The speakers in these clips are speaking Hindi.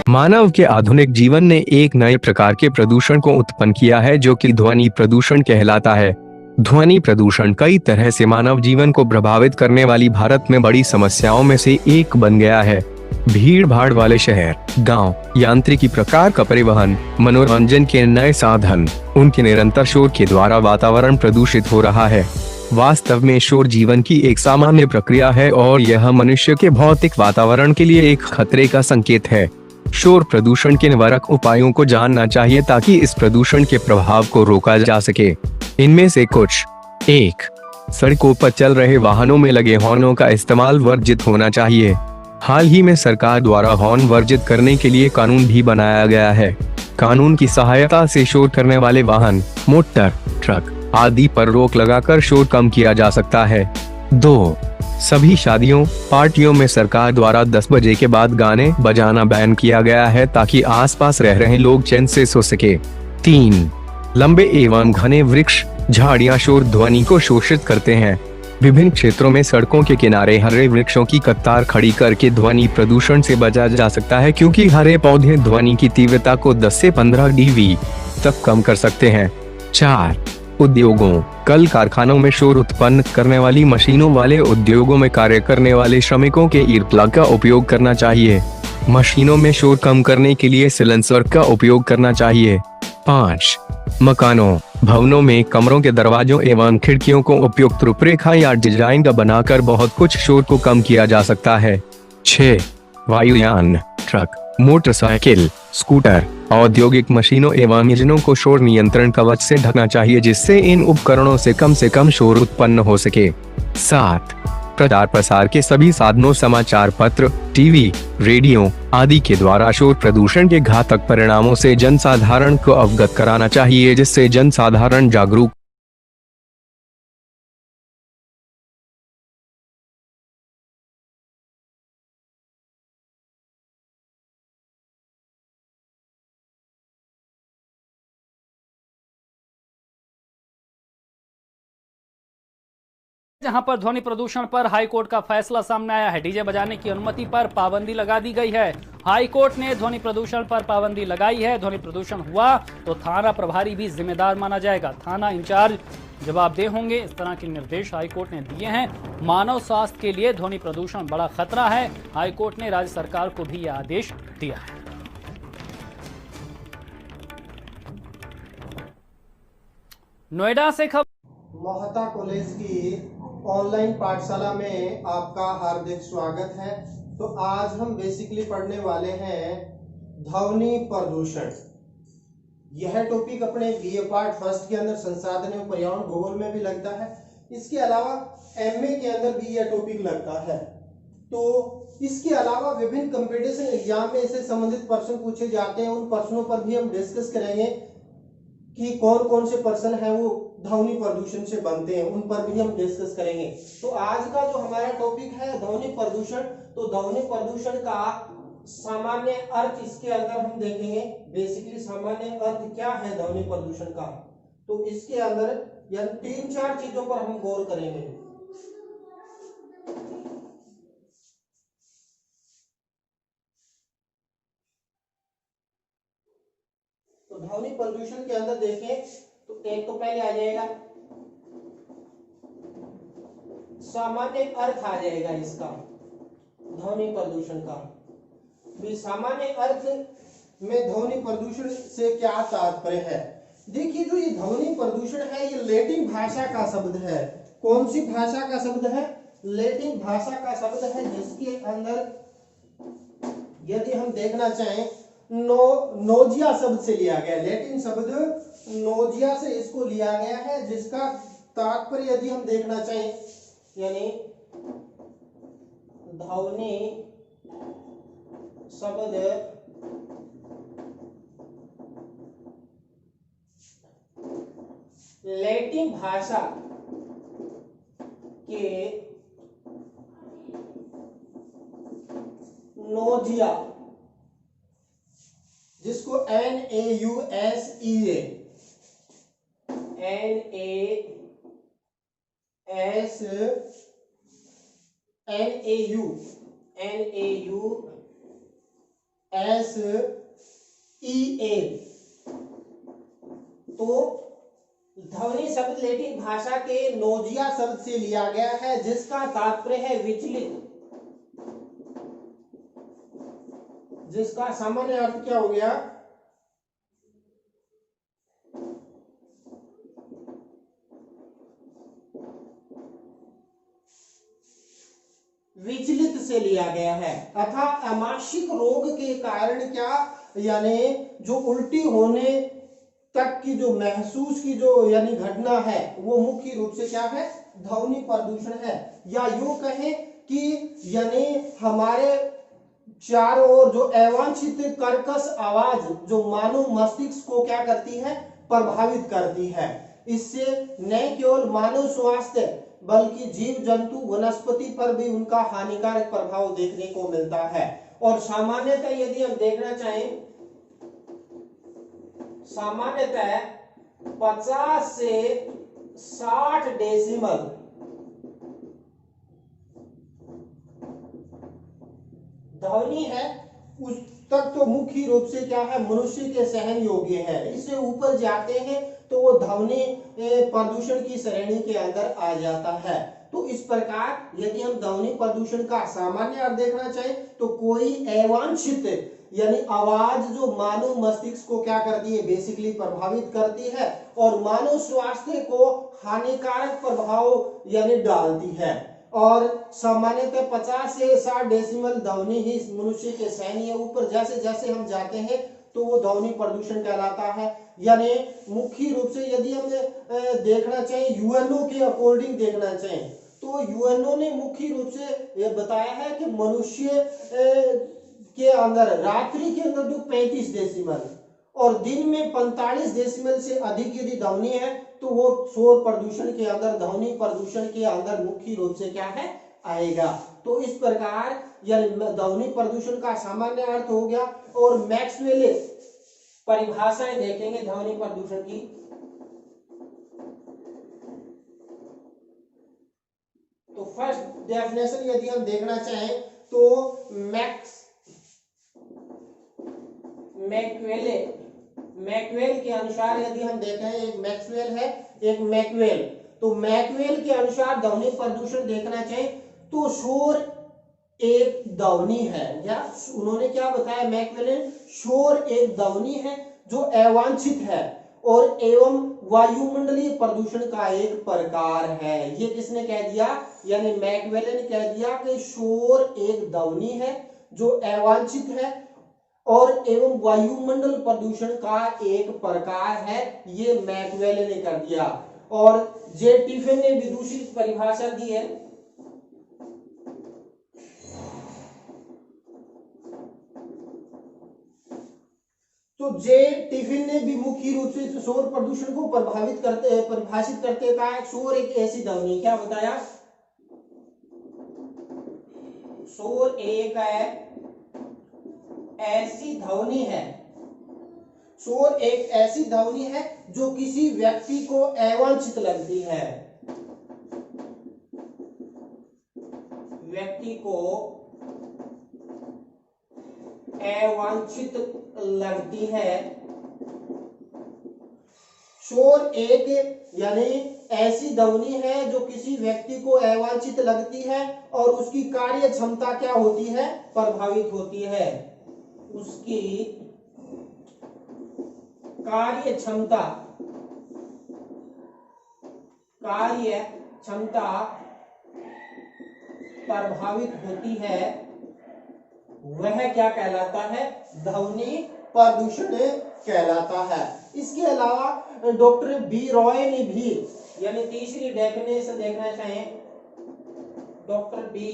मानव के आधुनिक जीवन ने एक नए प्रकार के प्रदूषण को उत्पन्न किया है जो कि ध्वनि प्रदूषण कहलाता है। ध्वनि प्रदूषण कई तरह से मानव जीवन को प्रभावित करने वाली भारत में बड़ी समस्याओं में से एक बन गया है। भीड़ भाड़ वाले शहर, गांव, यांत्रिकी प्रकार का परिवहन, मनोरंजन के नए साधन, उनके निरंतर शोर के द्वारा वातावरण प्रदूषित हो रहा है। वास्तव में शोर जीवन की एक सामान्य प्रक्रिया है और यह मनुष्य के भौतिक वातावरण के लिए एक खतरे का संकेत है। शोर प्रदूषण के निवारक उपायों को जानना चाहिए ताकि इस प्रदूषण के प्रभाव को रोका जा सके। इनमें से कुछ: 1. सड़कों पर चल रहे वाहनों में लगे हॉर्नों का इस्तेमाल वर्जित होना चाहिए। हाल ही में सरकार द्वारा हॉर्न वर्जित करने के लिए कानून भी बनाया गया है। कानून की सहायता से शोर करने वाले वाहन, मोटर, ट्रक आदि पर रोक लगाकर शोर कम किया जा सकता है। 2. सभी शादियों, पार्टियों में सरकार द्वारा 10 बजे के बाद गाने बजाना बैन किया गया है ताकि आसपास रह रहे लोग चैन से सो सके। 3. लंबे एवं घने वृक्ष, झाड़ियां शोर ध्वनि को शोषित करते हैं। विभिन्न क्षेत्रों में सड़कों के किनारे हरे वृक्षों की कतार खड़ी करके ध्वनि प्रदूषण से बचा जा सकता है क्योंकि हरे पौधे ध्वनि की तीव्रता को 10 से 15 डीबी तक कम कर सकते हैं। 4. उद्योगों, कल कारखानों में शोर उत्पन्न करने वाली मशीनों वाले उद्योगों में कार्य करने वाले श्रमिकों के ईयरप्लग का उपयोग करना चाहिए। मशीनों में शोर कम करने के लिए सिलेंसर का उपयोग करना चाहिए। 5. मकानों, भवनों में कमरों के दरवाजों एवं खिड़कियों को उपयुक्त रूपरेखा या डिजाइन का बनाकर बहुत कुछ शोर को कम किया जा सकता है। 6. वायुयान, ट्रक, मोटरसाइकिल, स्कूटर, औद्योगिक मशीनों एवं इंजनों को शोर नियंत्रण कवच से ढकना चाहिए जिससे इन उपकरणों से कम शोर उत्पन्न हो सके। 7. प्रचार प्रसार के सभी साधनों, समाचार पत्र, टीवी, रेडियो आदि के द्वारा शोर प्रदूषण के घातक परिणामों से जनसाधारण को अवगत कराना चाहिए जिससे जनसाधारण जागरूक। जहां पर ध्वनि प्रदूषण पर हाईकोर्ट का फैसला सामने आया है। डीजे बजाने की अनुमति पर पाबंदी लगा दी गई है। हाईकोर्ट ने ध्वनि प्रदूषण पर पाबंदी लगाई है। ध्वनि प्रदूषण हुआ तो थाना प्रभारी भी जिम्मेदार माना जाएगा। थाना इंचार्ज जवाबदेह होंगे। इस तरह के निर्देश हाईकोर्ट ने दिए हैं। मानव स्वास्थ्य के लिए ध्वनि प्रदूषण बड़ा खतरा है। हाईकोर्ट ने राज्य सरकार को भी यह आदेश दिया है। नोएडा से खबर। मोहता कॉलेज की ऑनलाइन पाठशाला में आपका हार्दिक स्वागत है। तो आज हम बेसिकली पढ़ने वाले हैं ध्वनि प्रदूषण। यह टॉपिक अपने बीए पार्ट फर्स्ट के अंदर संसाधन एवं पर्यावरण भूगोल में भी लगता है। इसके अलावा एमए के अंदर भी यह टॉपिक लगता है। तो इसके अलावा विभिन्न कंपटीशन एग्जाम में इससे संबंधित प्रश्न पूछे जाते हैं। उन प्रश्नों पर भी हम डिस्कस करेंगे कि कौन कौन से प्रश्न हैं वो ध्वनि प्रदूषण से बनते हैं, उन पर भी हम डिस्कस करेंगे। तो आज का जो हमारा टॉपिक है ध्वनि प्रदूषण, तो ध्वनि प्रदूषण का सामान्य अर्थ इसके अंदर हम देखेंगे। बेसिकली सामान्य अर्थ क्या है ध्वनि प्रदूषण का, तो इसके अंदर यह 3-4 चीजों पर हम गौर करेंगे। तो ध्वनि प्रदूषण के अंदर देखें तो एक तो पहले आ जाएगा सामान्य अर्थ आ जाएगा इसका ध्वनि प्रदूषण का। भी सामान्य अर्थ में ध्वनि प्रदूषण से क्या तात्पर्य है। देखिए जो ये ध्वनि प्रदूषण है ये लैटिन भाषा का शब्द है। कौन सी भाषा का शब्द है? लैटिन भाषा का शब्द है जिसके अंदर यदि हम देखना चाहें नोजिया शब्द से लिया गया। लैटिन शब्द नोजिया से इसको लिया गया है जिसका तात्पर्य यदि हम देखना चाहें यानी ध्वनि शब्द लैटिन भाषा के नोजिया जिसको NAUSEA तो ध्वनि शब्द लैटिन भाषा के नोजिया शब्द से लिया गया है, जिसका तात्पर्य है विचलित, जिसका सामान्य अर्थ क्या हो गया? विचलित से लिया गया है। तथा आमाशयिक रोग के कारण क्या, यानी जो उल्टी होने तक की जो महसूस की जो यानी घटना है, वो मुख्य रूप से क्या है? ध्वनि प्रदूषण है। या यूं कहें कि यानी हमारे चारों ओर जो अवांछित कर्कश आवाज जो मानव मस्तिष्क को क्या करती है? प्रभावित करती है। इससे न केवल मानव स्वास्थ्य बल्कि जीव जंतु वनस्पति पर भी उनका हानिकारक प्रभाव देखने को मिलता है। और सामान्यतः यदि हम देखना चाहें, सामान्यतः 50 से 60 डेसिमल ध्वनि है, उस तक तो मुख्य रूप से क्या है? मनुष्य के सहन योग्य है। इससे ऊपर जाते हैं तो वो ध्वनि प्रदूषण की श्रेणी के अंदर आ जाता है। तो इस प्रकार यदि हम ध्वनि प्रदूषण का सामान्य अर्थ देखना चाहें तो कोई अवांछित यानी आवाज जो मानव मस्तिष्क को क्या करती है? बेसिकली प्रभावित करती है और मानव स्वास्थ्य को हानिकारक प्रभाव यानी डालती है। और सामान्यतः 50 से 60 डेसिमल ध्वनि ही मनुष्य के सहन है। ऊपर जैसे जैसे हम जाते हैं तो वो ध्वनि प्रदूषण कहलाता है। यानी मुख्य रूप से यदि हम देखना चाहें, यूएनओ के अकॉर्डिंग देखना चाहें तो यूएनओ ने मुख्य रूप से ये बताया है कि मनुष्य के अंदर रात्रि के अंदर जो 35 डेसिमल और दिन में 45 डेसिमल से अधिक यदि ध्वनि है तो वो शोर प्रदूषण के अंदर, ध्वनि प्रदूषण के अंदर मुख्य रूप से क्या है? आएगा। तो इस प्रकार यानी ध्वनि प्रदूषण का सामान्य अर्थ हो गया। और मैक्सवेल परिभाषाएं देखेंगे ध्वनि प्रदूषण की। तो फर्स्ट डेफिनेशन यदि हम देखना चाहें तो मैक्सवेल के अनुसार यदि हम देखें, एक मैक्सवेल है, एक मैक्सवेल, तो मैक्सवेल के अनुसार ध्वनि प्रदूषण देखना चाहें तो शोर एक ध्वनि है। या उन्होंने क्या बताया मैक्सवेल ने? शोर एक ध्वनि है जो अवांछित है और एवं वायुमंडलीय प्रदूषण का एक प्रकार है। ये किसने कह दिया? यानी मैक्सवेल ने कह दिया कि शोर एक ध्वनि है जो अवांछित है और एवं वायुमंडल प्रदूषण का एक प्रकार है। ये मैक्सवेल ने कर दिया। और जे टिफिन ने भी दूसरी परिभाषा दी है। तो जे टिफिन ने भी मुख्य रूप से शोर प्रदूषण को परिभाषित करते कहा शोर एक ऐसी ध्वनि, क्या बताया? शोर एक ऐसी ध्वनि है, शोर एक ऐसी ध्वनि है जो किसी व्यक्ति को अवांछित लगती है, व्यक्ति को अवांछित लगती है। शोर एक यानी ऐसी ध्वनि है जो किसी व्यक्ति को अवांछित लगती है और उसकी कार्य क्षमता क्या होती है? प्रभावित होती है। उसकी कार्य क्षमता प्रभावित होती है, वह क्या कहलाता है? ध्वनि प्रदूषण कहलाता है। इसके अलावा डॉक्टर बी रॉय ने भी यानी तीसरी डेफिनेशन देखना चाहें, डॉक्टर बी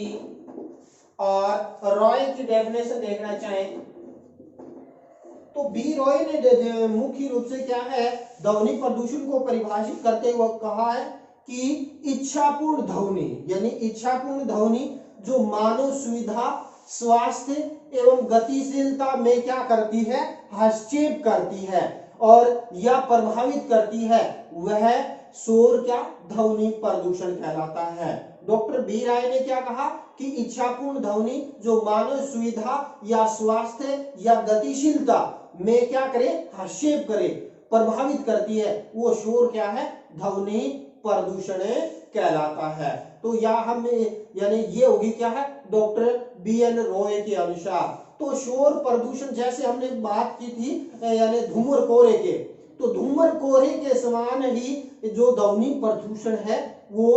और रॉय की डेफिनेशन देखना चाहें तो बी रॉय ने मुख्य रूप से क्या है ध्वनि प्रदूषण को परिभाषित करते हुए कहा है कि इच्छापूर्ण ध्वनि, यानी इच्छापूर्ण ध्वनि जो मानव सुविधा, स्वास्थ्य एवं गतिशीलता में क्या करती है? हस्तक्षेप करती है और या प्रभावित करती है, वह शोर क्या? ध्वनि प्रदूषण कहलाता है। डॉक्टर बी राय ने क्या कहा कि इच्छापूर्ण ध्वनि जो मानव सुविधा या स्वास्थ्य या गतिशीलता में क्या करे, हस्तक्षेप करे, प्रभावित करती है, वो शोर क्या है, ध्वनि प्रदूषण कहलाता है। तो या हम यानी ये होगी क्या है, डॉक्टर बी एन रॉय के अनुसार। तो शोर प्रदूषण जैसे हमने बात की थी यानी धूम्र कोहरे के, तो धूम्र कोहरे के समान ही जो ध्वनि प्रदूषण है वो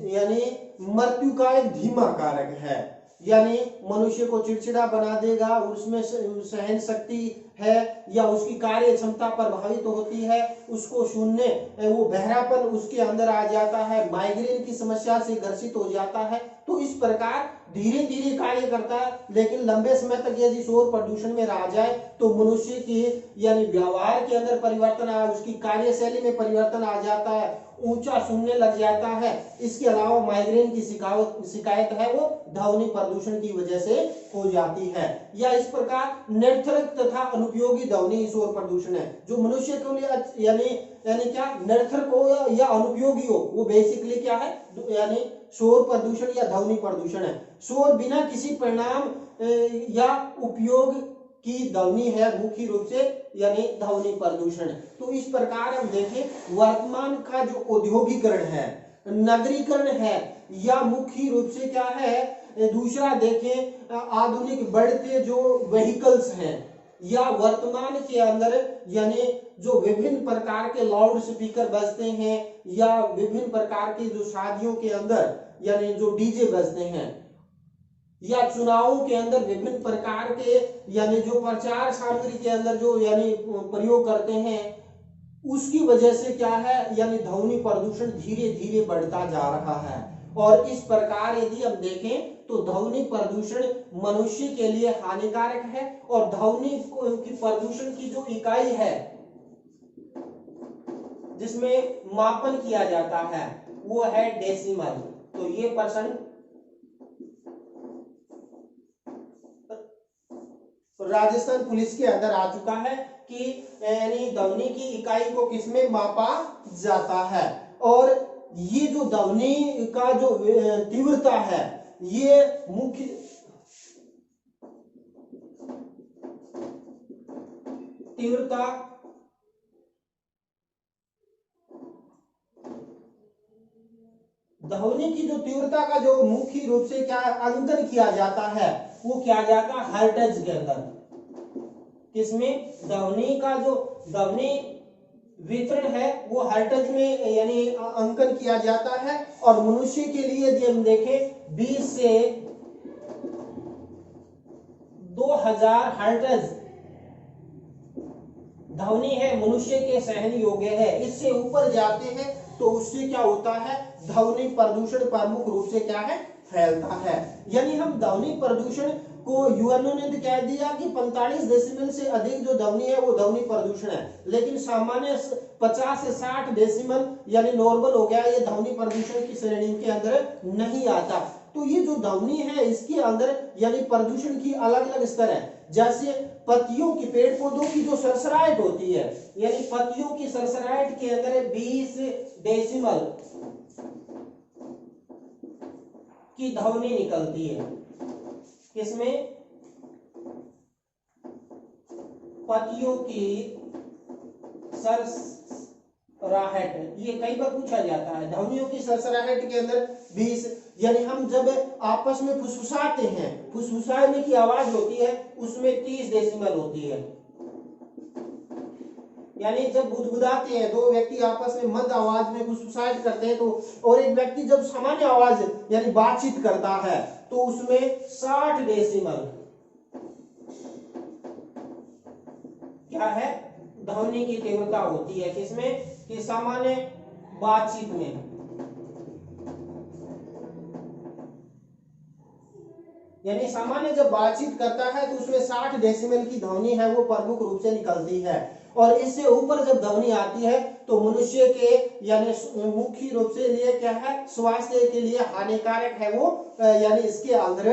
यानी मृत्यु का एक धीमा कारक है, यानी मनुष्य को चिड़चिड़ा बना देगा, उसमें सहन शक्ति है या उसकी कार्य क्षमता प्रभावित होती है, उसको सुनने वो बहरापन उसके अंदर आ जाता है, माइग्रेन की समस्या से ग्रसित हो जाता है। तो इस प्रकार धीरे धीरे कार्य करता है, लेकिन लंबे समय तक यदि शोर प्रदूषण में रह जाए तो मनुष्य की यानी व्यवहार के अंदर परिवर्तन आ, उसकी कार्यशैली में परिवर्तन आ जाता है, ऊंचा सुनने लग जाता है। इसके अलावा माइग्रेन की शिकायत है वो ध्वनि प्रदूषण की वजह से हो जाती है। या इस प्रकार निरर्थक तथा अनुपयोगी ध्वनि शोर प्रदूषण है, जो मनुष्य के लिए यानी क्या निरर्थक हो या अनुपयोगी हो, वो बेसिकली क्या है, यानी शोर प्रदूषण या ध्वनि प्रदूषण है। शोर बिना किसी परिणाम या उपयोग की ध्वनि है मुख्य रूप से यानी ध्वनि प्रदूषण। तो इस प्रकार हम देखें वर्तमान का जो औद्योगिकरण है, नगरीकरण है, या मुख्य रूप से क्या है, दूसरा देखें आधुनिक बढ़ते जो व्हीकल्स हैं, या वर्तमान के अंदर यानी जो विभिन्न प्रकार के लाउड स्पीकर बजते हैं, या विभिन्न प्रकार की जो शादियों के अंदर यानी जो डीजे बजते हैं, या चुनावों के अंदर विभिन्न प्रकार के यानी जो प्रचार सामग्री के अंदर जो यानी प्रयोग करते हैं, उसकी वजह से क्या है यानी ध्वनि प्रदूषण धीरे धीरे बढ़ता जा रहा है। और इस प्रकार यदि हम देखें तो ध्वनि प्रदूषण मनुष्य के लिए हानिकारक है, और ध्वनि की प्रदूषण की जो इकाई है जिसमें मापन किया जाता है वो है डेसिमल। तो ये पर्सन राजस्थान पुलिस के अंदर आ चुका है कि यानी ध्वनि की इकाई को किसमें मापा जाता है, और ये जो ध्वनि का जो तीव्रता है ये मुख्य तीव्रता ध्वनि की जो तीव्रता का जो मुख्य रूप से क्या अंकन किया जाता है वो किया जाता है हर्ट्ज के अंदर। किसमें, ध्वनि का जो ध्वनि वितरण है वो हर्ट्ज में यानी अंकन किया जाता है। और मनुष्य के लिए यदि हम देखें 20 से 2000 हर्ट्ज ध्वनि है मनुष्य के सहन योग्य है। इससे ऊपर जाते हैं तो उससे क्या होता है, ध्वनि प्रदूषण प्रमुख रूप से क्या है, फैलता है। यानी हम ध्वनि प्रदूषण को यूएनओ ने कह दिया कि 45 डेसिबल से अधिक जो ध्वनि है वो ध्वनि प्रदूषण है, लेकिन सामान्य 50 से 60 डेसिबल यानी नॉर्मल हो गया, ये ध्वनि प्रदूषण की श्रेणी के अंदर नहीं आता। तो ये जो ध्वनि है इसके अंदर यानी प्रदूषण की अलग अलग स्तर है। जैसे पत्तियों की, पेड़ पौधों की जो सरसराहट होती है, यानी पत्तियों की सरसराहट के अंदर 20 डेसिबल की ध्वनि निकलती है। किसमें, पत्तियों की सरसराहट, ये कई बार पूछा जाता है। ध्वनियों की सरसराहट के अंदर 20 यानी हम जब आपस में फुसफुसाते हैं, फुसफुसाने की आवाज होती है उसमें 30 डेसिबल होती है। यानी जब गुदगुदाते हैं, दो व्यक्ति आपस में मध्य आवाज में फुसफुसाहट करते हैं तो, और एक व्यक्ति जब सामान्य आवाज यानी बातचीत करता है तो उसमें 60 डेसिबल क्या है, ध्वनि की तीव्रता होती है। किसमें, कि सामान्य बातचीत में। यानी सामान्य जब बातचीत करता है तो उसमें 60 डेसिबल की ध्वनि है वो प्रमुख रूप से निकलती है। और इससे ऊपर जब ध्वनि आती है तो मनुष्य के यानी मुख्य रूप से लिए क्या है, स्वास्थ्य के लिए हानिकारक है वो यानी इसके अंदर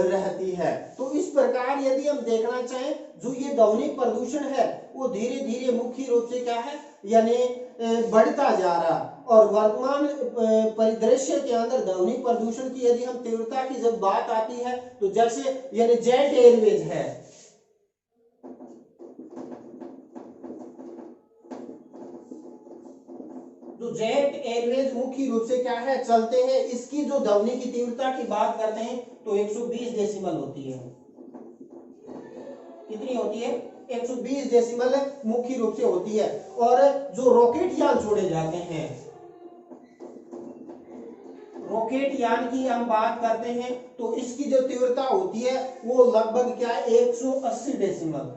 रहती है। तो इस प्रकार यदि हम देखना चाहें जो ये ध्वनि प्रदूषण है वो धीरे धीरे मुख्य रूप से क्या है यानी बढ़ता जा रहा। और वर्तमान परिदृश्य के अंदर ध्वनि प्रदूषण की यदि हम तीव्रता की जब बात आती है तो जैसे यानी जेट एयरवेज है, जो जेट एयरवेज मुख्य रूप से क्या है चलते हैं, इसकी जो ध्वनि की तीव्रता की बात करते हैं तो 120 डेसिबल होती है। कितनी होती है? 120 डेसिबल मुख्य रूप से होती है। और जो रॉकेट यान छोड़े जाते हैं, रॉकेट यान की हम बात करते हैं तो इसकी जो तीव्रता होती है वो लगभग क्या है 180 डेसिबल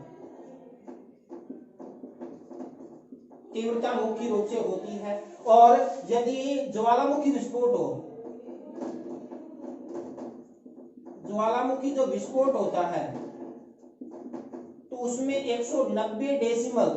तीव्रता मुख्य रूप से होती है। और यदि ज्वालामुखी विस्फोट हो, ज्वालामुखी जो विस्फोट होता है तो उसमें 190 डेसिबल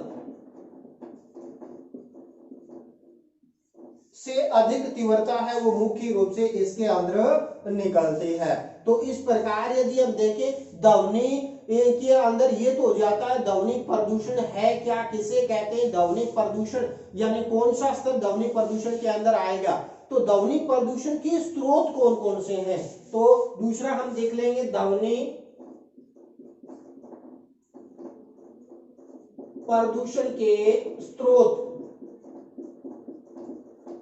से अधिक तीव्रता है वो मुख्य रूप से इसके अंदर निकलती है। तो इस प्रकार यदि हम देखें ध्वनि के अंदर ये तो हो जाता है ध्वनि प्रदूषण है क्या, किसे कहते हैं ध्वनि प्रदूषण, यानी कौन सा स्तर ध्वनि प्रदूषण के अंदर आएगा। तो ध्वनि प्रदूषण के स्रोत कौन कौन से हैं, तो दूसरा हम देख लेंगे ध्वनि प्रदूषण के स्रोत।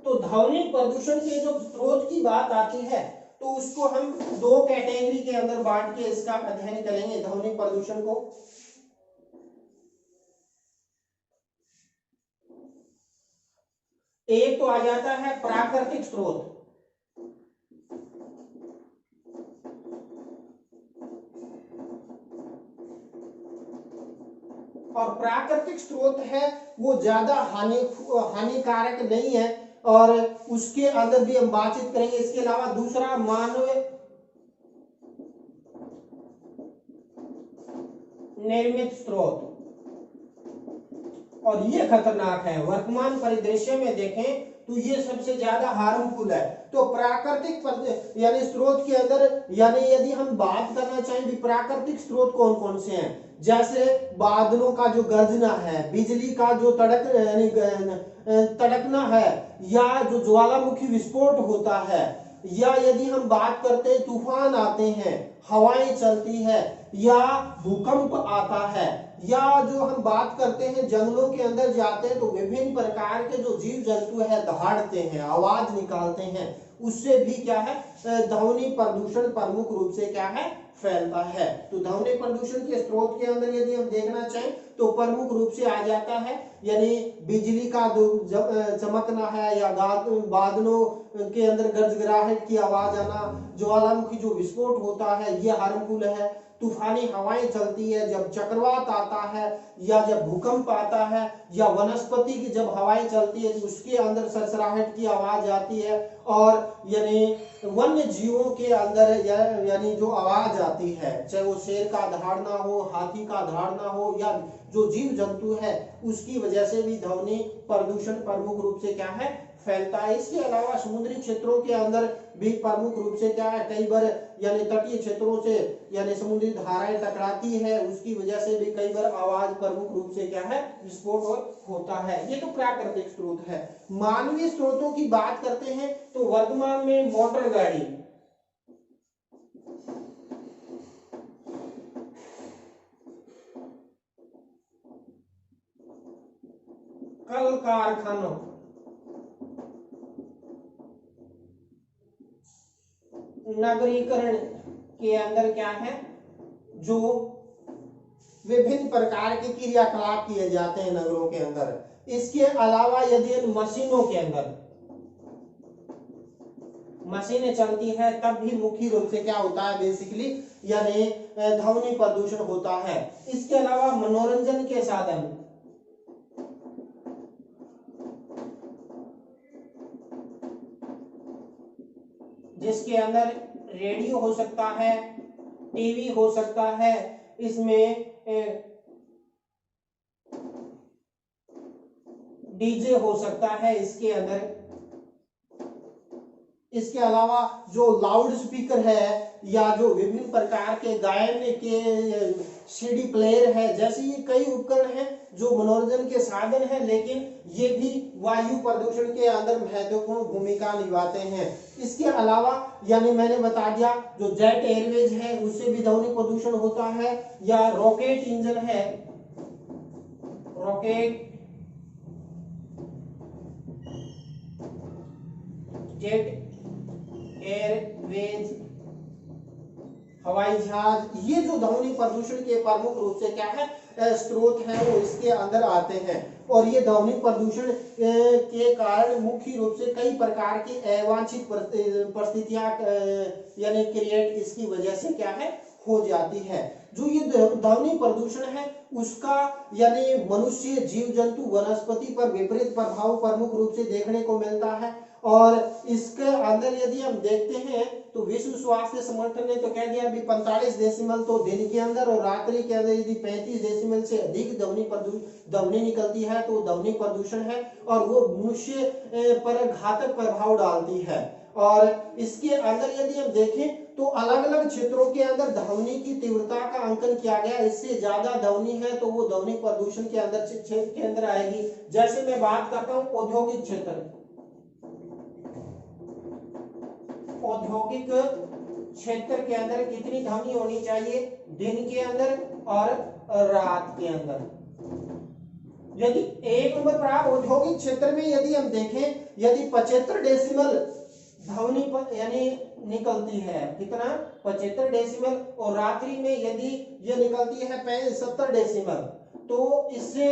तो ध्वनि प्रदूषण के जो स्रोत की बात आती है तो उसको हम दो कैटेगरी के अंदर बांट के इसका अध्ययन करेंगे ध्वनि प्रदूषण को। एक तो आ जाता है प्राकृतिक स्रोत, और प्राकृतिक स्रोत है वो ज्यादा हानिकारक नहीं है और उसके अंदर भी हम बातचीत करेंगे। इसके अलावा दूसरा मानव निर्मित स्रोत, और ये खतरनाक है। वर्तमान परिदृश्य में देखें तो ये सबसे ज्यादा हार्मफुल है। तो प्राकृतिक यानी स्रोत के अंदर यानी यदि हम बात करना चाहें प्राकृतिक स्रोत कौन कौन से हैं, जैसे बादलों का जो गर्जना है, बिजली का जो तड़कना है, या जो ज्वालामुखी विस्फोट होता है, या यदि हम बात करते हैं तूफान आते हैं, हवाएं चलती है, या भूकंप आता है, या जो हम बात करते हैं जंगलों के अंदर जाते हैं तो विभिन्न प्रकार के जो जीव जंतु है दहाड़ते हैं, आवाज निकालते हैं, उससे भी क्या है ध्वनि प्रदूषण प्रमुख रूप से क्या है फैलता है। तो ध्वनि प्रदूषण के स्रोत के अंदर यदि हम देखना चाहें तो प्रमुख रूप से आ जाता है यानी बिजली का चमकना है, या बादलों के अंदर गरजगराहट की आवाज आना, ज्वालामुखी जो विस्फोट होता है ये हार्मफुल है, तूफानी हवाएं चलती है, जब चक्रवात आता है, या जब भूकंप आता है, या वनस्पति की जब हवाएं चलती है तो उसके अंदर सरसराहट की आवाज आती है, और यानी वन्य जीवों के अंदर यानी जो आवाज आती है, चाहे वो शेर का दहाड़ना हो, हाथी का दहाड़ना हो, या जो जीव जंतु है उसकी वजह से भी ध्वनि प्रदूषण प्रमुख रूप से क्या है फैलता है। इसके अलावा समुद्री क्षेत्रों के अंदर भी प्रमुख रूप से क्या है कई बार यानी तटीय क्षेत्रों से यानी समुद्री धाराएं टकराती है, उसकी वजह से भी कई बार आवाज प्रमुख रूप से क्या है विस्फोट होता है। ये तो प्राकृतिक स्रोत है। मानवीय स्रोतों की बात करते हैं तो वर्तमान में मोटर गाड़ी, कल कारखानों, नगरीकरण के अंदर क्या है जो विभिन्न प्रकार के क्रियाकलाप किए जाते हैं नगरों के अंदर। इसके अलावा यदि मशीनों के अंदर मशीनें चलती है तब भी मुख्य रूप से क्या होता है बेसिकली यानी ध्वनि प्रदूषण होता है। इसके अलावा मनोरंजन के साधन, जिसके अंदर रेडियो हो सकता है, टीवी हो सकता है, इसमें डीजे हो सकता है, इसके अंदर इसके अलावा जो लाउड स्पीकर है या जो विभिन्न प्रकार के गायन के सीडी प्लेयर है, जैसे ये कई उपकरण हैं जो मनोरंजन के साधन हैं, लेकिन ये भी वायु प्रदूषण के अंदर महत्वपूर्ण भूमिका निभाते हैं। इसके अलावा यानी मैंने बता दिया जो जेट एयरवेज है उससे भी ध्वनि प्रदूषण होता है, या रॉकेट इंजन है, रॉकेट जेट एयरवेज हवाई जहाज, ये जो ध्वनि प्रदूषण के प्रमुख रूप से क्या है स्रोत है वो इसके अंदर आते हैं। और ये ध्वनि प्रदूषण के कारण मुख्य रूप से कई प्रकार की अवांछित परिस्थितियां यानी क्रिएट इसकी वजह से क्या है हो जाती है। जो ये ध्वनि प्रदूषण है उसका यानी मनुष्य, जीव जंतु, वनस्पति पर विपरीत प्रभाव प्रमुख रूप से देखने को मिलता है। और इसके अंदर यदि हम देखते हैं तो विश्व स्वास्थ्य संगठन ने तो कह दिया अभी 45 डेसिमल तो दिन के अंदर और रात्रि के अंदर यदि 35 डेसिमल से अधिक ध्वनि निकलती है तो ध्वनि प्रदूषण है और वो मनुष्य पर घातक प्रभाव डालती है। और इसके अंदर यदि हम देखें तो अलग अलग क्षेत्रों के अंदर ध्वनि की तीव्रता का अंकन किया गया, इससे ज्यादा ध्वनि है तो वो ध्वनि प्रदूषण के अंदर क्षेत्र के अंदर आएगी। जैसे मैं बात करता हूं औद्योगिक क्षेत्र, औद्योगिक क्षेत्र के अंदर कितनी ध्वनि होनी चाहिए दिन के अंदर और रात के अंदर। यदि एक नंबर पर औद्योगिक क्षेत्र में यदि हम देखें यदि 75 डेसिमल ध्वनि यानी निकलती है, कितना 75 डेसिमल, और रात्रि में यदि ये निकलती है 70 डेसिमल, तो इससे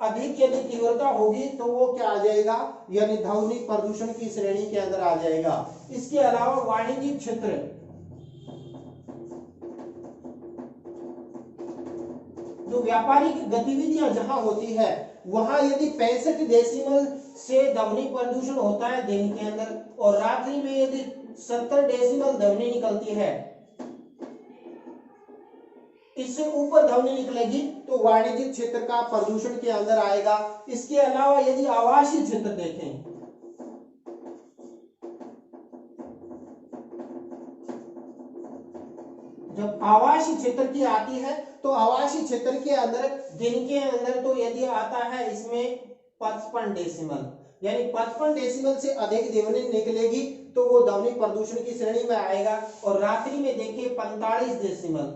अधिक यदि तीव्रता होगी तो वो क्या आ जाएगा यानी ध्वनि प्रदूषण की श्रेणी के अंदर आ जाएगा। इसके अलावा वाणिज्यिक क्षेत्र, जो व्यापारिक गतिविधियां जहां होती है वहां यदि 65 डेसिमल से ध्वनि प्रदूषण होता है दिन के अंदर और रात्रि में यदि 70 डेसिमल ध्वनि निकलती है, इससे ऊपर ध्वनि निकलेगी तो वाणिज्यिक क्षेत्र का प्रदूषण के अंदर आएगा। इसके अलावा यदि आवासीय क्षेत्र देखें, जब आवासीय क्षेत्र की आती है तो आवासीय क्षेत्र के अंदर दिन के अंदर तो यदि आता है इसमें 55 डेसिमल, यानी 55 डेसिमल से अधिक ध्वनि निकलेगी तो वो ध्वनि प्रदूषण की श्रेणी में आएगा। और रात्रि में देखिए 45 डेसिमल,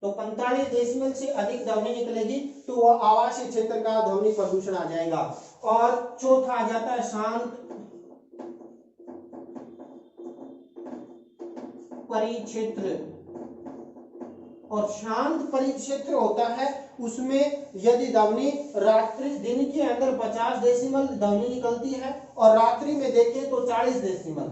तो 45 डेसिमल से अधिक ध्वनि निकलेगी तो वह आवासीय क्षेत्र का ध्वनि प्रदूषण आ जाएगा। और चौथा आ जाता है शांत परिक्षेत्र, और शांत परिक्षेत्र होता है उसमें यदि ध्वनि रात्रि दिन के अंदर 50 डेसिमल ध्वनि निकलती है और रात्रि में देखें तो 40 डेसिमल।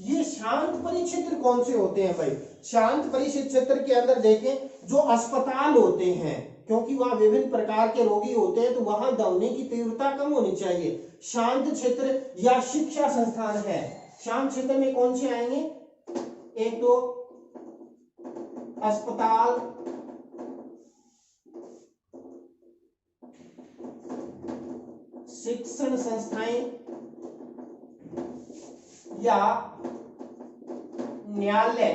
ये शांत परिक्षेत्र कौन से होते हैं भाई? शांत परिक्षेत्र के अंदर देखें जो अस्पताल होते हैं, क्योंकि वहां विभिन्न प्रकार के रोगी होते हैं तो वहां ध्वनि की तीव्रता कम होनी चाहिए। शांत क्षेत्र या शिक्षा संस्थान है, शांत क्षेत्र में कौन से आएंगे? एक तो अस्पताल, शिक्षण संस्थाएं या न्यायालय।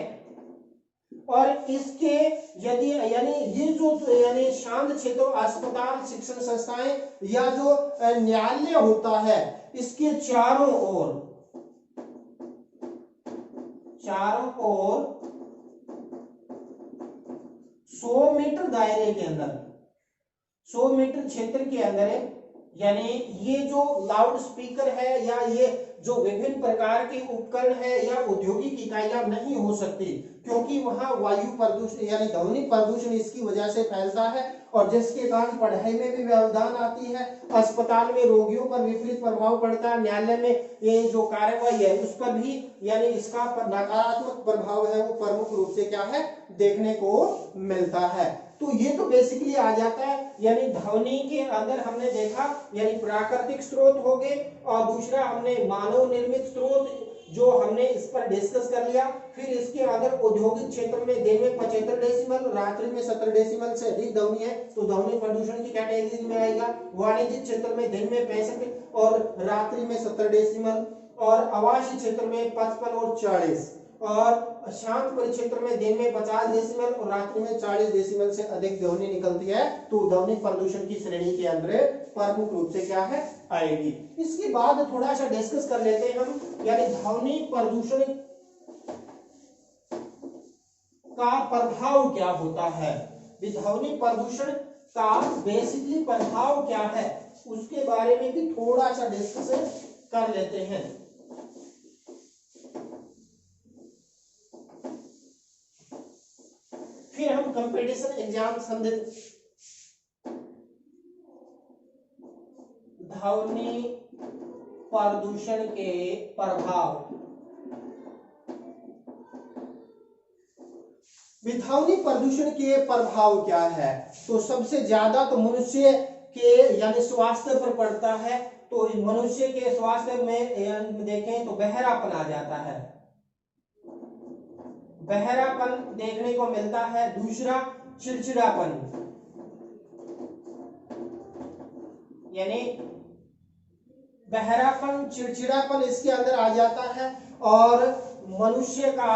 और इसके यदि यानी ये जो यानी शांत क्षेत्र, अस्पताल, शिक्षण संस्थाएं या जो न्यायालय होता है इसके चारों ओर 100 मीटर दायरे के अंदर, 100 मीटर क्षेत्र के अंदर यानी ये जो लाउड स्पीकर है या ये जो विभिन्न प्रकार के उपकरण है या औद्योगिक इकाइयां नहीं हो सकती, क्योंकि वहां वायु प्रदूषण यानी ध्वनि प्रदूषण इसकी वजह से फैलता है और जिसके कारण पढ़ाई में भी व्यवधान आती है, अस्पताल में रोगियों पर विपरीत प्रभाव पड़ता है, न्यायालय में ये जो कार्यवाही है उस पर भी यानी इसका नकारात्मक प्रभाव है वो प्रमुख रूप से क्या है देखने को मिलता है। तो ये तो बेसिकली आ जाता है यानी ध्वनि के अंदर हमने देखा यानी प्राकृतिक स्रोत हो गए और दूसरा हमने मानव निर्मित स्रोत जो हमने इस पर डिस्कस कर लिया। फिर इसके अंदर औद्योगिक क्षेत्र में दिन में 75 डेसिमल, रात्रि में 70 डेसिमल से अधिक ध्वनि है तो ध्वनि प्रदूषण की कैटेगरी में आएगा। वाणिज्यिक क्षेत्र में दिन में 65 और रात्रि में 70 डेसिमल। और आवासीय क्षेत्र में 55 और 40, और शांत परिक्षेत्र में दिन में 50 डेसिबल और रात्रि में 40 डेसिबल से अधिक ध्वनि निकलती है तो ध्वनि प्रदूषण की श्रेणी के अंदर प्रमुख रूप से क्या है आएगी। इसके बाद थोड़ा सा डिस्कस कर लेते हैं हम, यानी ध्वनि प्रदूषण का प्रभाव क्या होता है। ध्वनि प्रदूषण का बेसिकली प्रभाव क्या है उसके बारे में भी थोड़ा सा डिस्कस कर लेते हैं। फिर हम कंपटीशन एग्जाम संबंधित ध्वनि प्रदूषण के प्रभाव, ध्वनि प्रदूषण के प्रभाव क्या है। तो सबसे ज्यादा तो मनुष्य के यानी स्वास्थ्य पर पड़ता है। तो मनुष्य के स्वास्थ्य में देखें तो बहरापन आ जाता है, बहरापन देखने को मिलता है। दूसरा चिड़चिड़ापन, यानी बहरापन चिड़चिड़ापन इसके अंदर आ जाता है। और मनुष्य का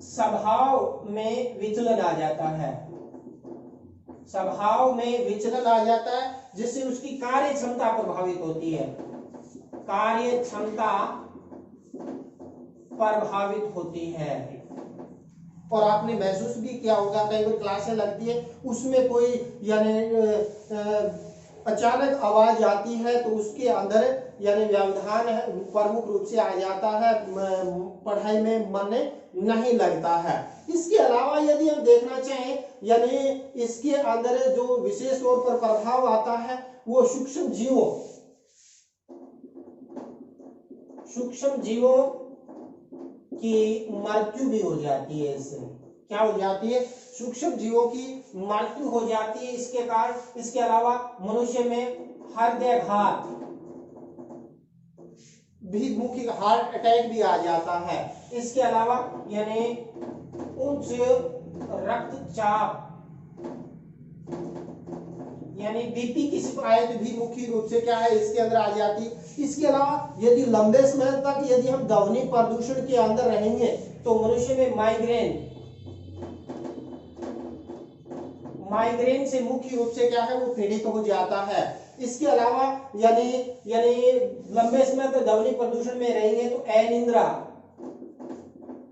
स्वभाव में विचलन आ जाता है, स्वभाव में विचलन आ जाता है जिससे उसकी कार्य क्षमता प्रभावित होती है, कार्य क्षमता प्रभावित होती है। और आपने महसूस भी किया होगा कई बार क्लासें लगती है उसमें कोई यानी अचानक आवाज आती है तो उसके अंदर यानी व्यवधान प्रमुख रूप से आ जाता है, पढ़ाई में मन नहीं लगता है। इसके अलावा यदि हम देखना चाहें यानी इसके अंदर जो विशेष तौर पर प्रभाव आता है वो सूक्ष्म जीवों की मृत्यु भी हो जाती है। इससे क्या हो जाती है, सूक्ष्म जीवों की मृत्यु हो जाती है इसके कारण। इसके अलावा मनुष्य में हृदयाघात भी, मुख्य हार्ट अटैक भी आ जाता है। इसके अलावा यानी उच्च रक्तचाप यानी बीपी की शिकायत भी मुख्य रूप से क्या है इसके अंदर आ जाती है। इसके अलावा यदि लंबे समय तक यदि हम ध्वनि प्रदूषण के अंदर रहेंगे तो मनुष्य में माइग्रेन से मुख्य रूप से क्या है वो पीड़ित हो जाता है। इसके अलावा यानी लंबे समय तक ध्वनि प्रदूषण में रहेंगे तो अनिद्रा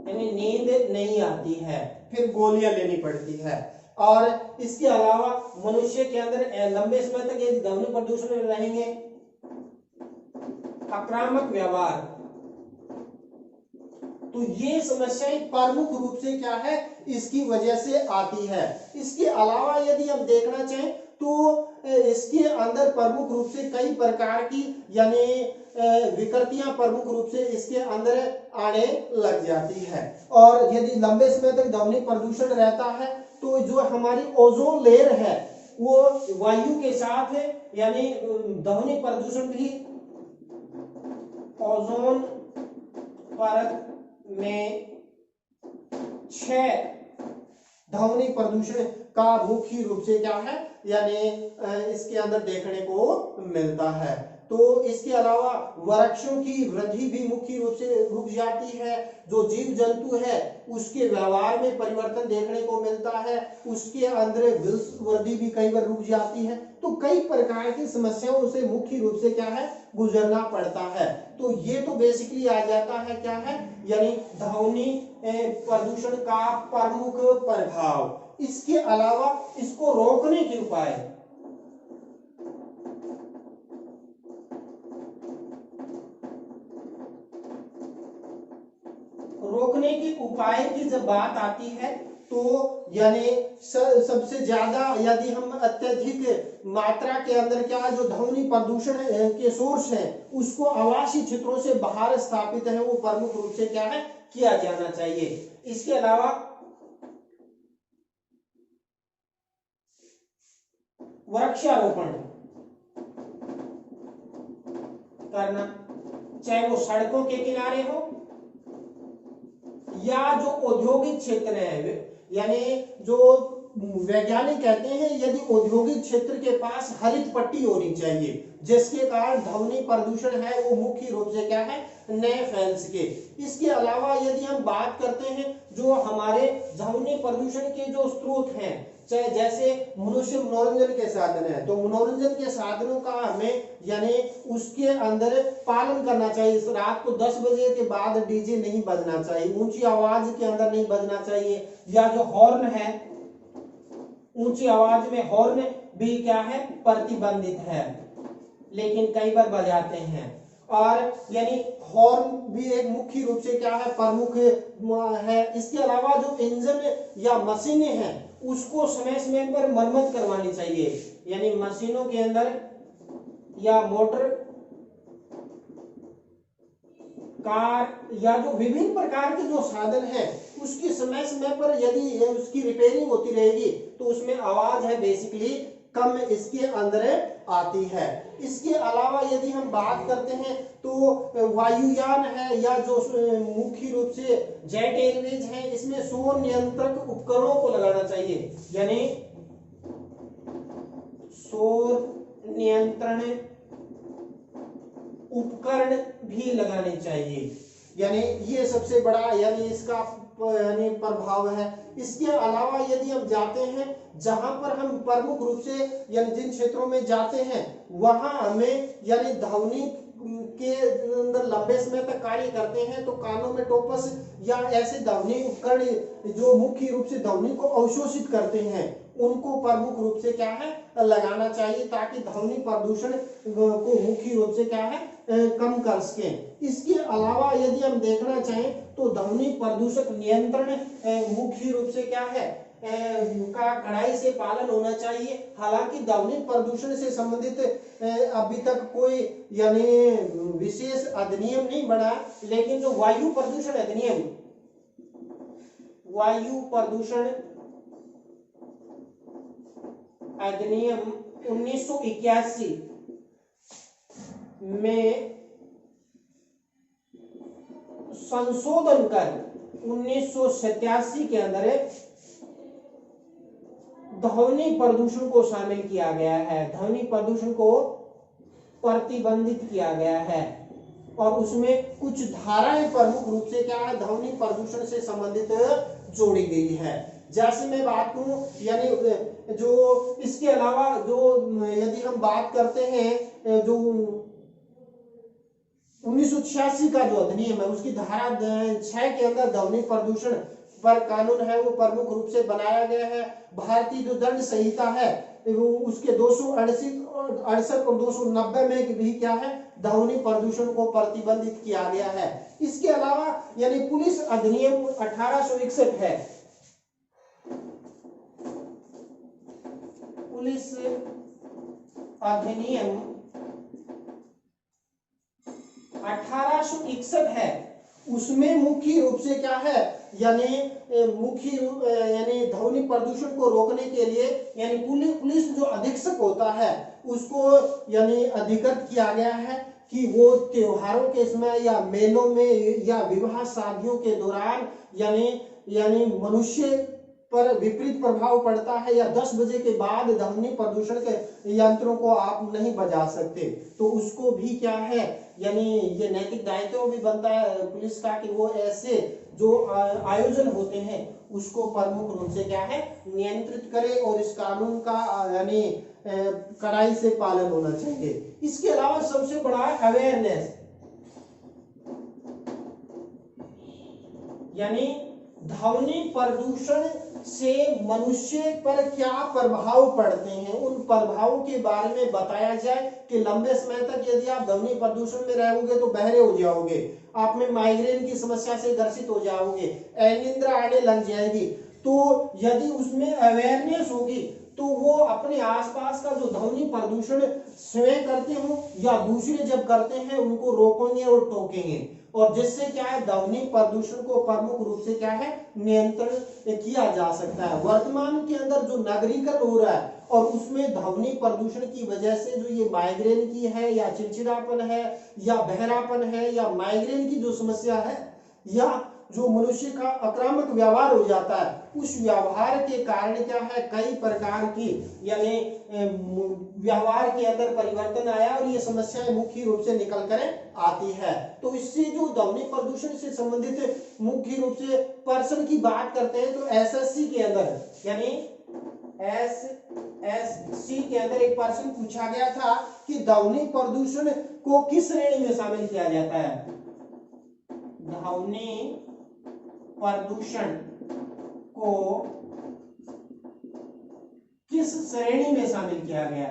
यानी नींद नहीं आती है, फिर गोलियां लेनी पड़ती है। और इसके अलावा मनुष्य के अंदर लंबे समय तक यदि ध्वनि प्रदूषण में रहेंगे आक्रामक व्यवहार, तो ये समस्याएं प्रमुख रूप से क्या है इसकी वजह से आती है। इसके अलावा यदि हम देखना चाहें तो इसके अंदर प्रमुख रूप से कई प्रकार की यानी विकृतियां प्रमुख रूप से इसके अंदर आने लग जाती है। और यदि लंबे समय तक ध्वनि प्रदूषण रहता है तो जो हमारी ओजोन लेयर है वो वायु के साथ है, यानी ध्वनि प्रदूषण भी ओजोन परत में 6 ध्वनि प्रदूषण का मुख्य रूप से क्या है यानी इसके अंदर देखने को मिलता है। तो इसके अलावा वृक्षों की वृद्धि भी मुख्य रूप से रुक जाती है। जो जीव जंतु है उसके व्यवहार में परिवर्तन देखने को मिलता है, उसके अंदर वृद्धि भी कई बार रुक जाती है। तो कई प्रकार की समस्याओं से मुख्य रूप से क्या है गुजरना पड़ता है। तो ये तो बेसिकली आ जाता है क्या है यानी ध्वनि प्रदूषण का प्रमुख प्रभाव। इसके अलावा इसको रोकने के उपाय, रोकने के उपाय की जब बात आती है तो यानी सबसे ज्यादा यदि हम अत्यधिक मात्रा के अंदर क्या जो ध्वनि प्रदूषण के सोर्स है उसको आवासीय क्षेत्रों से बाहर स्थापित है वो प्रमुख रूप से क्या है किया जाना चाहिए। इसके अलावा वृक्षारोपण करना, चाहे वो सड़कों के किनारे हो या जो औद्योगिक क्षेत्र है यानी जो वैज्ञानिक कहते हैं यदि औद्योगिक क्षेत्र के पास हरित पट्टी होनी चाहिए, जिसके कारण ध्वनि प्रदूषण है वो मुख्य रूप से क्या है, न फैल सके। इसके अलावा यदि हम बात करते हैं जो हमारे ध्वनि प्रदूषण के जो स्रोत हैं, चाहे जैसे मनुष्य मनोरंजन के साधन है, तो मनोरंजन के साधनों का हमें यानी उसके अंदर पालन करना चाहिए। रात को 10 बजे के बाद डीजे नहीं बजना चाहिए, ऊंची आवाज के अंदर नहीं बजना चाहिए, या जो हॉर्न है ऊंची आवाज में हॉर्न भी क्या है, प्रतिबंधित है, लेकिन कई बार बजाते हैं। और यानी हॉर्न भी एक मुख्य रूप से क्या है, प्रमुख है। इसके अलावा जो इंजन या मशीनें हैं उसको समय समय पर मरम्मत करवानी चाहिए, यानी मशीनों के अंदर या मोटर कार या जो विभिन्न प्रकार के जो साधन है उसकी समय समय पर यदि उसकी रिपेयरिंग होती रहेगी तो उसमें आवाज है बेसिकली कम इसके अंदर आती है। इसके अलावा यदि हम बात करते हैं तो वायुयान है या जो मुख्य रूप से जेट एयरवेज है, इसमें शोर नियंत्रक उपकरणों को लगाना चाहिए, यानी शोर नियंत्रण उपकरण भी लगाने चाहिए, यानी ये सबसे बड़ा यानी इसका यानी प्रभाव है। इसके अलावा यदि हम जाते हैं जहां पर हम प्रमुख रूप से यानी जिन क्षेत्रों में जाते हैं वहां हमें यानी ध्वनि के अंदर लंबे समय तक कार्य करते हैं तो कानों में टोपस या ऐसे ध्वनि उपकरण जो मुख्य रूप से ध्वनि को अवशोषित करते हैं उनको प्रमुख रूप से क्या है, लगाना चाहिए, ताकि ध्वनि प्रदूषण को मुख्य रूप से क्या है, कम कर सके। इसके अलावा यदि हम देखना चाहें तो ध्वनि प्रदूषक नियंत्रण मुख्य रूप से क्या है, का कड़ाई से पालन होना चाहिए। हालांकि ध्वनि प्रदूषण से संबंधित अभी तक कोई यानी विशेष अधिनियम नहीं बना, लेकिन जो वायु प्रदूषण अधिनियम, वायु प्रदूषण अधिनियम 1981 में संशोधन कर 1987 के अंदर ध्वनि प्रदूषण को शामिल किया गया है, ध्वनि प्रदूषण को प्रतिबंधित किया गया है और उसमें कुछ धाराएं प्रमुख रूप से क्या है, ध्वनि प्रदूषण से संबंधित जोड़ी गई है। जैसे मैं बात करूं यानी जो इसके अलावा जो यदि हम बात करते हैं जो 1986 का जो अधिनियम है उसकी धारा 6 के अंदर ध्वनि प्रदूषण पर कानून है वो प्रमुख रूप से बनाया गया है। भारतीय जो दंड संहिता है वो उसके 268 और 290 में भी क्या है, ध्वनि प्रदूषण को प्रतिबंधित किया गया है। इसके अलावा यानी पुलिस अधिनियम 1861 है, पुलिस अधिनियम 1861 है, उसमें मुख्य रूप से क्या है यानी यानी ध्वनि प्रदूषण को रोकने के लिए यानी पुलिस जो अधीक्षक होता है उसको यानी अधिकृत किया गया है कि वो त्योहारों के समय या मेलों में या विवाह शादियों के दौरान यानी मनुष्य पर विपरीत प्रभाव पड़ता है या 10 बजे के बाद ध्वनि प्रदूषण के यंत्रों को आप नहीं बजा सकते, तो उसको भी क्या है यानी ये नैतिक दायित्व भी बनता है पुलिस का कि वो ऐसे जो आयोजन होते हैं उसको प्रमुख रूप से क्या है, नियंत्रित करे और इस कानून का यानी कड़ाई से पालन होना चाहिए। इसके अलावा सबसे बड़ा है अवेयरनेस, यानी ध्वनि प्रदूषण से मनुष्य पर क्या प्रभाव पड़ते हैं, उन प्रभावों के बारे में बताया जाए कि लंबे समय तक यदि आप ध्वनि प्रदूषण में रहोगे तो बहरे हो जाओगे, आप में माइग्रेन की समस्या से ग्रसित हो जाओगे, अनिद्रा आने लग जाएगी। तो यदि उसमें अवेयरनेस होगी तो वो अपने आसपास का जो ध्वनि प्रदूषण स्वयं करते हो या दूसरे जब करते हैं उनको रोकेंगे और टोकेंगे, और जिससे क्या है ध्वनि प्रदूषण को प्रमुख रूप से क्या है, नियंत्रण किया जा सकता है। वर्तमान के अंदर जो नगरीकरण हो रहा है और उसमें ध्वनि प्रदूषण की वजह से जो ये माइग्रेन की है या चिड़चिड़ापन है या बहरापन है या माइग्रेन की जो समस्या है या जो मनुष्य का आक्रामक व्यवहार हो जाता है, उस व्यवहार के कारण क्या है, कई प्रकार की यानी व्यवहार के अंदर परिवर्तन आया और ये समस्याएं मुख्य रूप से निकल कर आती है। तो इससे जो ध्वनि प्रदूषण से संबंधित मुख्य रूप से पर्सन की बात करते हैं तो एसएससी के अंदर यानी एसएससी के अंदर एक प्रश्न पूछा गया था कि ध्वनि प्रदूषण को किस श्रेणी में शामिल किया जाता है। ध्वनि प्रदूषण को किस श्रेणी में शामिल किया गया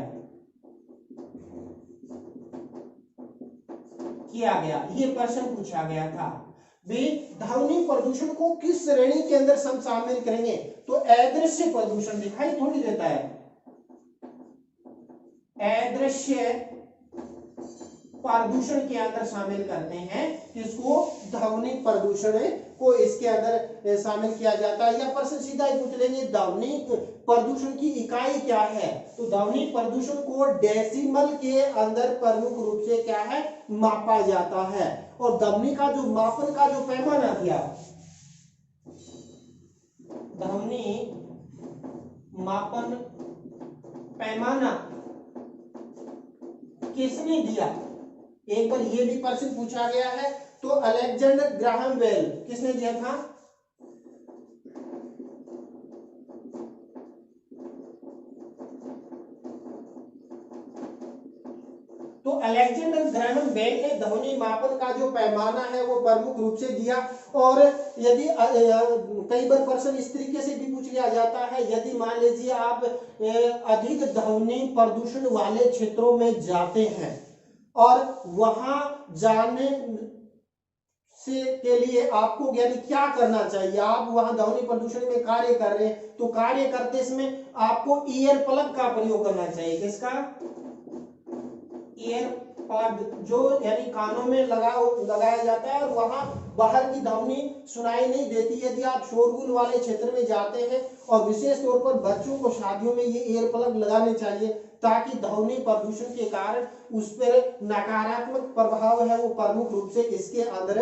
ये प्रश्न पूछा गया था। वे ध्वनि प्रदूषण को किस श्रेणी के अंदर हम शामिल करेंगे, तो अदृश्य प्रदूषण दिखाई थोड़ी देता है, अदृश्य प्रदूषण के अंदर शामिल करते हैं, किसको, ध्वनि प्रदूषण को इसके अंदर शामिल किया जाता है। या प्रश्न सीधा ही पूछ लेंगे ध्वनि प्रदूषण की इकाई क्या है, तो ध्वनि प्रदूषण को डेसिमल के अंदर प्रमुख रूप से क्या है, मापा जाता है। और ध्वनि का जो मापन का जो पैमाना दिया, ध्वनि मापन पैमाना किसने दिया, एक बार ये भी प्रश्न पूछा गया है, तो अलेक्जेंडर ग्राहम बेल किसने दिया था, तो अलेक्जेंडर ग्राहम बेल ने ध्वनि मापन का जो पैमाना है वो प्रमुख रूप से दिया। और यदि कई बार प्रश्न इस तरीके से भी पूछ लिया जाता है, यदि मान लीजिए आप अधिक ध्वनि प्रदूषण वाले क्षेत्रों में जाते हैं और वहां जाने से के लिए आपको यानी क्या करना चाहिए, आप वहां ध्वनि प्रदूषण में कार्य कर रहे हैं तो कार्य करते समय आपको ईयर प्लग का प्रयोग करना चाहिए। किसका, ईयर प्लग, जो यानी कानों में लगाया जाता है और वहां बाहर की ध्वनि सुनाई नहीं देती। यदि आप शोरगुल वाले क्षेत्र में जाते हैं और विशेष तौर पर बच्चों को शादियों में ये ईयर प्लग लगाने चाहिए ताकि ध्वनि प्रदूषण के कारण उस पर नकारात्मक प्रभाव है वो प्रमुख रूप से इसके अंदर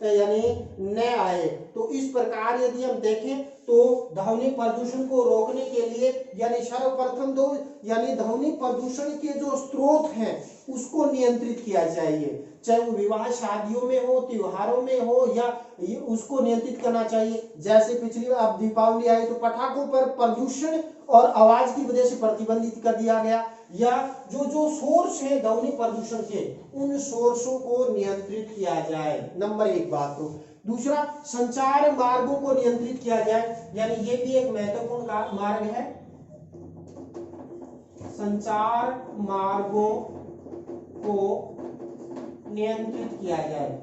यानी न आए। तो इस प्रकार यदि हम देखें तो ध्वनि प्रदूषण को रोकने के लिए यानी सर्वप्रथम तो यानी ध्वनि प्रदूषण के जो स्रोत हैं उसको नियंत्रित किया चाहिए, चाहे वो विवाह शादियों में हो, त्योहारों में हो, या उसको नियंत्रित करना चाहिए। जैसे पिछली बार अब दीपावली आई तो पटाखों पर प्रदूषण और आवाज की वजह से प्रतिबंधित कर दिया गया, या जो सोर्स है ध्वनि प्रदूषण के उन सोर्सों को नियंत्रित किया जाए, नंबर एक बात। तो दूसरा, संचार मार्गों को नियंत्रित किया जाए, यानी ये भी एक महत्वपूर्ण मार्ग है, संचार मार्गों को नियंत्रित किया जाए।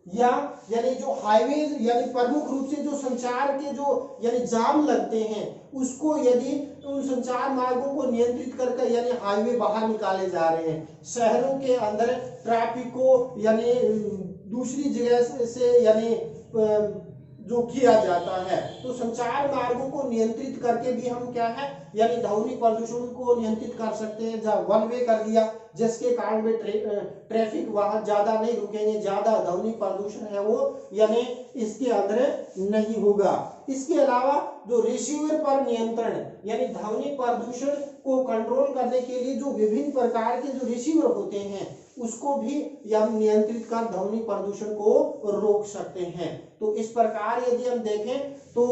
या यानी जो हाईवे यानी प्रमुख रूप से जो संचार के जो यानी जाम लगते हैं उसको यदि उन संचार मार्गों को नियंत्रित करके यानी हाईवे बाहर निकाले जा रहे हैं, शहरों के अंदर ट्रैफिक को यानी दूसरी जगह से यानी जो किया जाता है, तो संचार मार्गों को नियंत्रित करके भी हम क्या है यानी ध्वनि प्रदूषण को नियंत्रित कर सकते हैं। जब वन वे कर दिया जिसके कारण वे ट्रैफिक वहां ज्यादा नहीं रुकेंगे, ज्यादा ध्वनि प्रदूषण है वो यानी इसके अंदर नहीं होगा। इसके अलावा जो रिसीवर पर नियंत्रण यानी ध्वनि प्रदूषण को कंट्रोल करने के लिए जो विभिन्न प्रकार के जो रिसीवर होते हैं उसको भी हम नियंत्रित कर ध्वनि प्रदूषण को रोक सकते हैं। तो इस प्रकार यदि हम देखें तो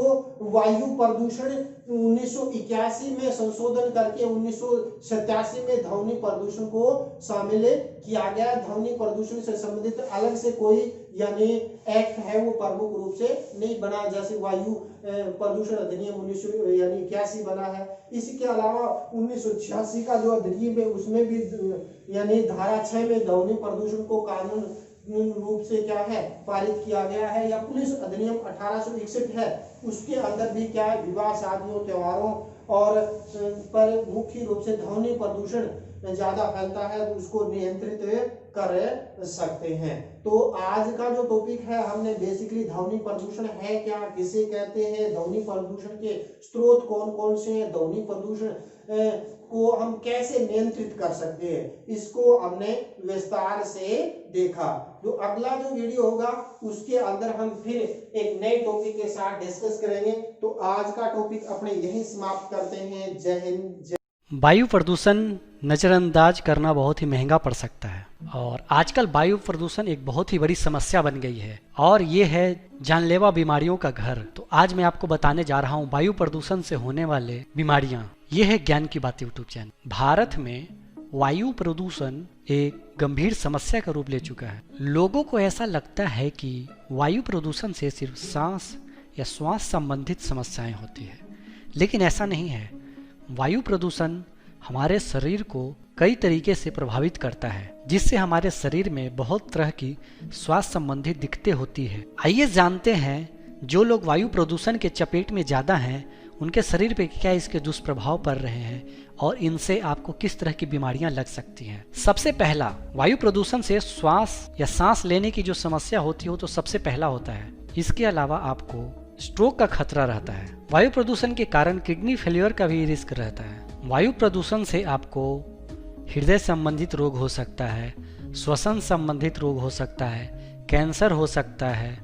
वायु प्रदूषण 1981 में संशोधन करके 1987 में ध्वनि प्रदूषण को शामिल किया गया। ध्वनि प्रदूषण से संबंधित अलग से कोई यानी एक्ट है वो प्रमुख रूप से नहीं बना, जैसे वायु प्रदूषण अधिनियम 1981 बना है। इसके अलावा 1986 का जो अधिनियम है उसमें भी यानी धारा 6 में ध्वनि प्रदूषण को कानून रूप से क्या है पारित किया गया है। या पुलिस अधिनियम 1861 है उसके अंदर भी क्या है विवाह शादियों त्योहारों और पर मुख्य रूप से ध्वनि प्रदूषण ज़्यादा फैलता है तो उसको नियंत्रित कर सकते हैं। तो आज का जो टॉपिक है, हमने बेसिकली ध्वनि प्रदूषण है क्या, किसे कहते हैं, ध्वनि प्रदूषण के स्रोत कौन कौन से हैं, ध्वनि प्रदूषण को हम कैसे नियंत्रित कर सकते हैं, इसको हमने विस्तार से देखा। जो अगला जो वीडियो होगा उसके अंदर हम फिर एक नए टॉपिक के साथ डिस्कस करेंगे। तो आज का टॉपिक अपने यहीं समाप्त करते हैं। जय हिंद। वायु प्रदूषण नज़रअंदाज करना बहुत ही महंगा पड़ सकता है और आजकल वायु प्रदूषण एक बहुत ही बड़ी समस्या बन गई है और ये है जानलेवा बीमारियों का घर। तो आज मैं आपको बताने जा रहा हूँ वायु प्रदूषण से होने वाले बीमारियां। ये है ज्ञान की बात यूट्यूब चैनल। भारत में वायु प्रदूषण एक गंभीर समस्या का रूप ले चुका है। लोगों को ऐसा लगता है कि वायु प्रदूषण से सिर्फ सांस या श्वास संबंधित समस्याएं होती है, लेकिन ऐसा नहीं है। वायु प्रदूषण हमारे शरीर को कई तरीके से प्रभावित करता है, जिससे हमारे शरीर में बहुत तरह की स्वास्थ्य संबंधी दिक्कतें होती है। आइए जानते हैं जो लोग वायु प्रदूषण के चपेट में ज़्यादा हैं उनके शरीर पे क्या इसके दुष्प्रभाव पड़ रहे हैं और इनसे आपको किस तरह की बीमारियां लग सकती हैं। सबसे पहला, वायु प्रदूषण से श्वास या सांस लेने की जो समस्या होती हो तो सबसे पहला होता है। इसके अलावा आपको स्ट्रोक का खतरा रहता है। वायु प्रदूषण के कारण किडनी फेलियर का भी रिस्क रहता है। वायु प्रदूषण से आपको हृदय संबंधित रोग हो सकता है, श्वसन संबंधित रोग हो सकता है, कैंसर हो सकता है,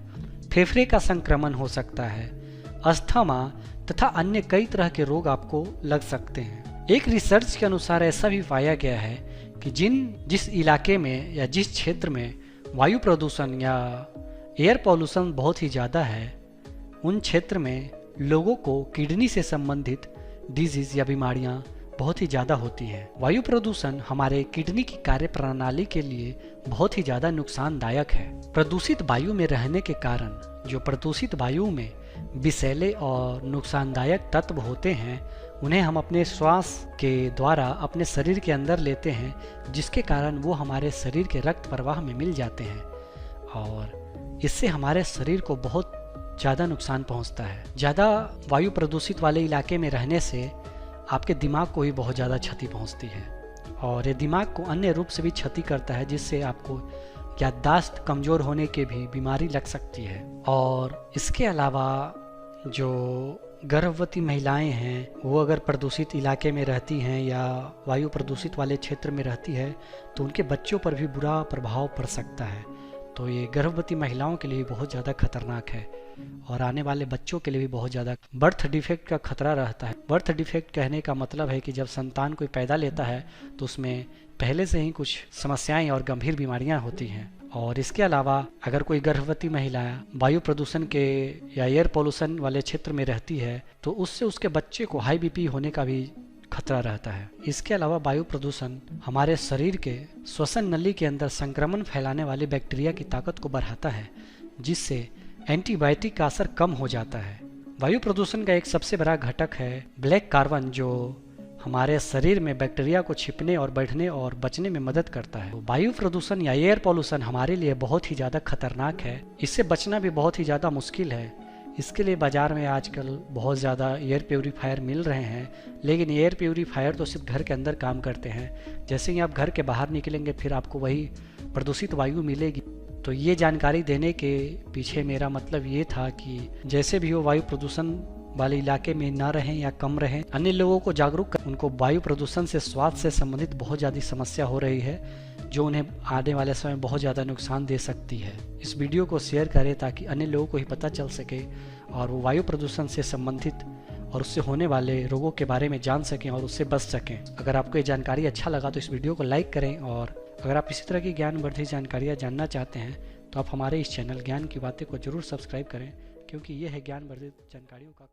फेफड़े का संक्रमण हो सकता है, अस्थमा तथा अन्य कई तरह के रोग आपको लग सकते हैं। एक रिसर्च के अनुसार ऐसा भी पाया गया है कि जिस इलाके में या जिस क्षेत्र में वायु प्रदूषण या एयर पॉल्यूशन बहुत ही ज़्यादा है, उन क्षेत्र में लोगों को किडनी से संबंधित डिजीज या बीमारियां बहुत ही ज़्यादा होती हैं। वायु प्रदूषण हमारे किडनी की कार्य प्रणाली के लिए बहुत ही ज़्यादा नुकसानदायक है। प्रदूषित वायु में रहने के कारण जो प्रदूषित वायु में विषैले और नुकसानदायक तत्व होते हैं, उन्हें हम अपने श्वास के द्वारा अपने शरीर के अंदर लेते हैं, जिसके कारण वो हमारे शरीर के रक्त प्रवाह में मिल जाते हैं और इससे हमारे शरीर को बहुत ज़्यादा नुकसान पहुंचता है। ज़्यादा वायु प्रदूषित वाले इलाके में रहने से आपके दिमाग को भी बहुत ज़्यादा क्षति पहुंचती है और ये दिमाग को अन्य रूप से भी क्षति करता है, जिससे आपको याददाश्त कमज़ोर होने के भी बीमारी लग सकती है। और इसके अलावा जो गर्भवती महिलाएं हैं वो अगर प्रदूषित इलाके में रहती हैं या वायु प्रदूषित वाले क्षेत्र में रहती है तो उनके बच्चों पर भी बुरा प्रभाव पड़ सकता है। तो ये गर्भवती महिलाओं के लिए बहुत ज़्यादा खतरनाक है और आने वाले बच्चों के लिए भी बहुत ज़्यादा बर्थ डिफेक्ट का खतरा रहता है। बर्थ डिफेक्ट कहने का मतलब है कि जब संतान कोई पैदा लेता है तो उसमें पहले से ही कुछ समस्याएं और गंभीर बीमारियां होती हैं। और इसके अलावा अगर कोई गर्भवती महिला वायु प्रदूषण के या एयर पोल्यूशन वाले क्षेत्र में रहती है तो उससे उसके बच्चे को हाई बीपी होने का भी खतरा रहता है। इसके अलावा वायु प्रदूषण हमारे शरीर के श्वसन नली के अंदर संक्रमण फैलाने वाले बैक्टीरिया की ताकत को बढ़ाता है, जिससे एंटीबायोटिक का असर कम हो जाता है। वायु प्रदूषण का एक सबसे बड़ा घटक है ब्लैक कार्बन, जो हमारे शरीर में बैक्टीरिया को छिपने और बढ़ने और बचने में मदद करता है। वायु प्रदूषण या एयर पॉल्यूशन हमारे लिए बहुत ही ज़्यादा खतरनाक है। इससे बचना भी बहुत ही ज़्यादा मुश्किल है। इसके लिए बाज़ार में आजकल बहुत ज़्यादा एयर प्योरीफायर मिल रहे हैं, लेकिन एयर प्योरीफायर तो सिर्फ घर के अंदर काम करते हैं। जैसे ही आप घर के बाहर निकलेंगे फिर आपको वही प्रदूषित वायु मिलेगी। तो ये जानकारी देने के पीछे मेरा मतलब ये था कि जैसे भी हो वायु प्रदूषण वाले इलाके में ना रहें या कम रहें। अन्य लोगों को जागरूक कर उनको वायु प्रदूषण से स्वास्थ्य से संबंधित बहुत ज़्यादा समस्या हो रही है, जो उन्हें आने वाले समय बहुत ज़्यादा नुकसान दे सकती है। इस वीडियो को शेयर करें ताकि अन्य लोगों को ही पता चल सके और वो वायु प्रदूषण से संबंधित और उससे होने वाले रोगों के बारे में जान सकें और उससे बच सकें। अगर आपको ये जानकारी अच्छा लगा तो इस वीडियो को लाइक करें और अगर आप इसी तरह की ज्ञानवर्धक जानकारियाँ जानना चाहते हैं तो आप हमारे इस चैनल ज्ञान की बातें को जरूर सब्सक्राइब करें, क्योंकि ये है ज्ञानवर्धक जानकारियों का